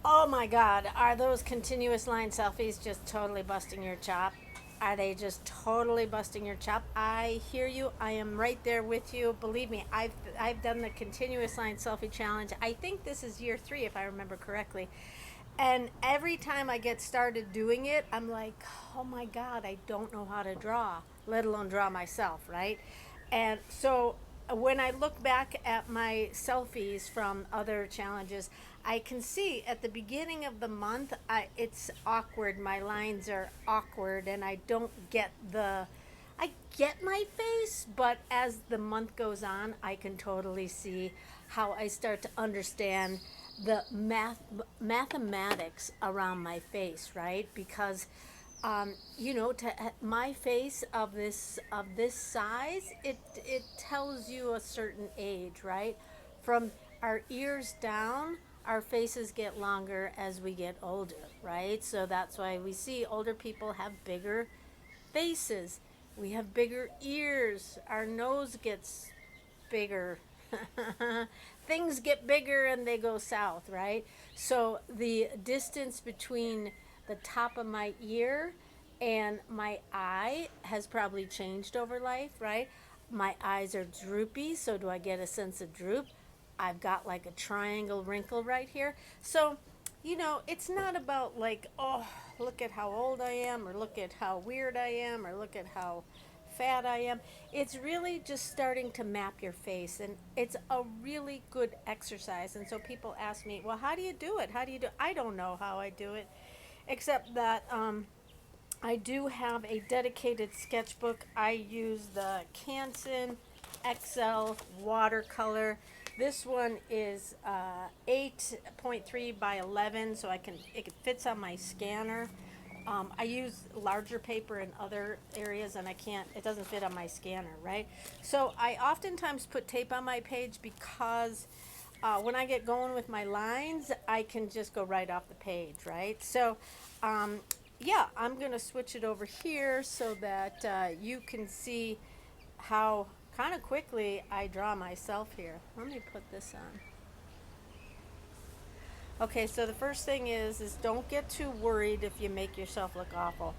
Oh my God, are those continuous line selfies just totally busting your chop? Are they just totally busting your chop? I hear you. I am right there with you. Believe me, I've done the continuous line selfie challenge. I think this is year 3 if I remember correctly. And every time I get started doing it, I'm like, "Oh my God, I don't know how to draw, let alone draw myself," right? And so when I look back at my selfies from other challenges, I can see at the beginning of the month, it's awkward. My lines are awkward, and I don't get the. I get my face, but as the month goes on, I can totally see how I start to understand the mathematics around my face, right? Because my face of this size, it tells you a certain age, right? From our ears down, our faces get longer as we get older, right? So that's why we see older people have bigger faces. We have bigger ears. Our nose gets bigger. Things get bigger and they go south, right? So the distance between the top of my ear and my eye has probably changed over life, right? My eyes are droopy, so do I get a sense of droop? I've got like a triangle wrinkle right here. So, it's not about like, oh, look at how old I am, or look at how weird I am, or look at how fat I am. It's really just starting to map your face, and it's a really good exercise. And so people ask me, well, how do you do it? How do you do it? I don't know how I do it, except that I do have a dedicated sketchbook. I use the Canson XL watercolor. This one is 8.3 by 11, so it fits on my scanner. I use larger paper in other areas, and it doesn't fit on my scanner, right? So I oftentimes put tape on my page because when I get going with my lines, I can just go right off the page, right? So, yeah, I'm going to switch it over here so that you can see how kind of quickly I draw myself here. Let me put this on. Okay, so the first thing is don't get too worried if you make yourself look awful.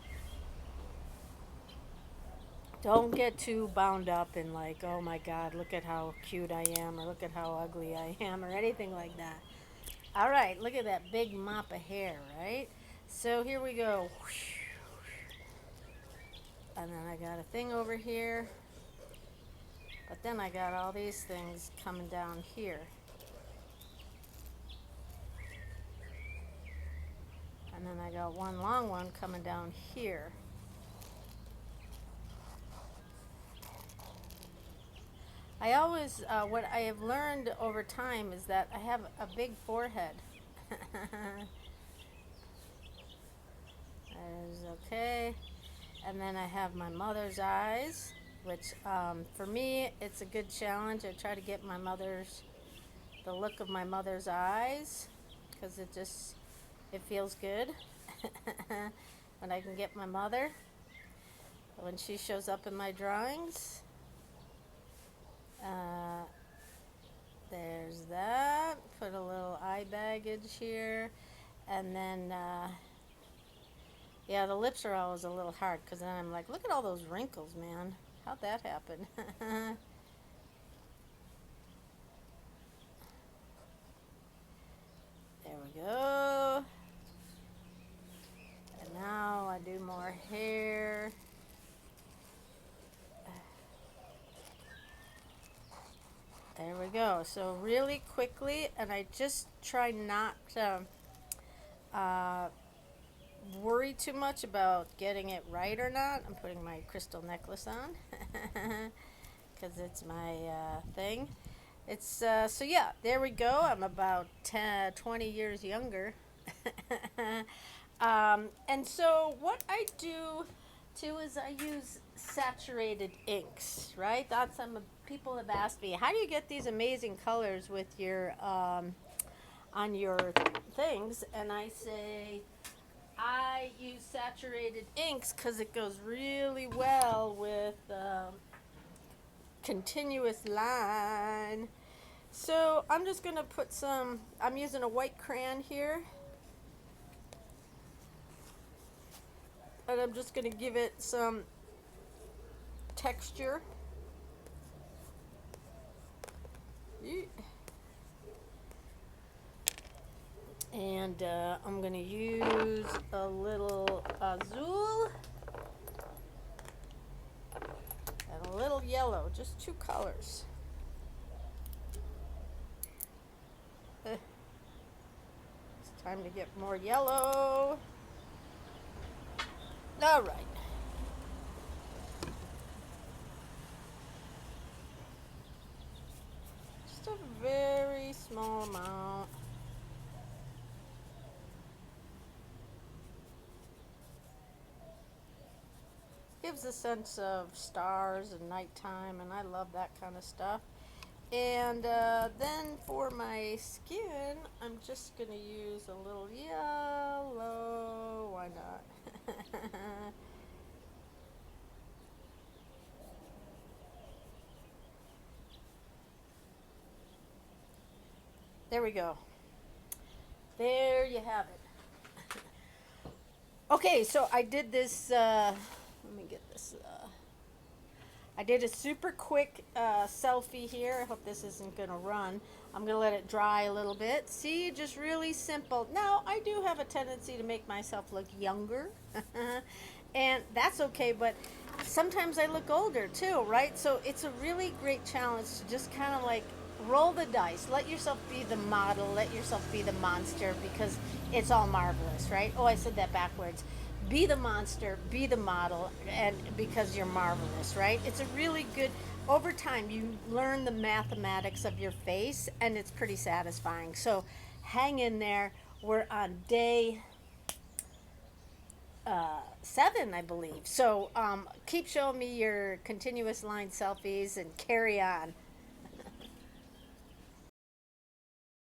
Don't get too bound up in like, oh my God, look at how cute I am, or look at how ugly I am, or anything like that. All right, look at that big mop of hair, right? So here we go. And then I got a thing over here, but then I got all these things coming down here. And then I got one long one coming down here. I always, what I have learned over time is that I have a big forehead. There's okay. And then I have my mother's eyes, which for me, it's a good challenge. I try to get the look of my mother's eyes, because it feels good when I can get my mother, when she shows up in my drawings. Uh, there's that. Put a little eye baggage here. And then, yeah, the lips are always a little hard, because then I'm like, look at all those wrinkles, man. How'd that happen? There we go. And now I do more hair. There we go. So really quickly, and I just try not to uh, worry too much about getting it right or not. I'm putting my crystal necklace on because it's my thing. It's so yeah, there we go. I'm about 10, 20 years younger. And so what I do too is I use saturated inks, right? People have asked me, how do you get these amazing colors with your on your things? And I say I use saturated inks because it goes really well with continuous line. So I'm just gonna I'm using a white crayon here, And I'm just going to give it some texture. And I'm going to use a little azul and a little yellow, just two colors. It's time to get more yellow. All right. Just a very small amount. Gives a sense of stars and nighttime, and I love that kind of stuff. And then for my skin, I'm just going to use a little yellow. Why not? There we go. There you have it. Okay, so I did this. Let me get this. I did a super quick selfie here. I hope this isn't going to run. I'm going to let it dry a little bit. See, just really simple. Now, I do have a tendency to make myself look younger. And that's okay, but sometimes I look older too, right? So it's a really great challenge to just kind of like roll the dice. Let yourself be the model. Let yourself be the monster because it's all marvelous, right? Oh, I said that backwards. Be the monster, be the model, and because you're marvelous, right? It's a really good, over time, you learn the mathematics of your face, and it's pretty satisfying. So hang in there. We're on day 7, I believe. So keep showing me your continuous line selfies and carry on.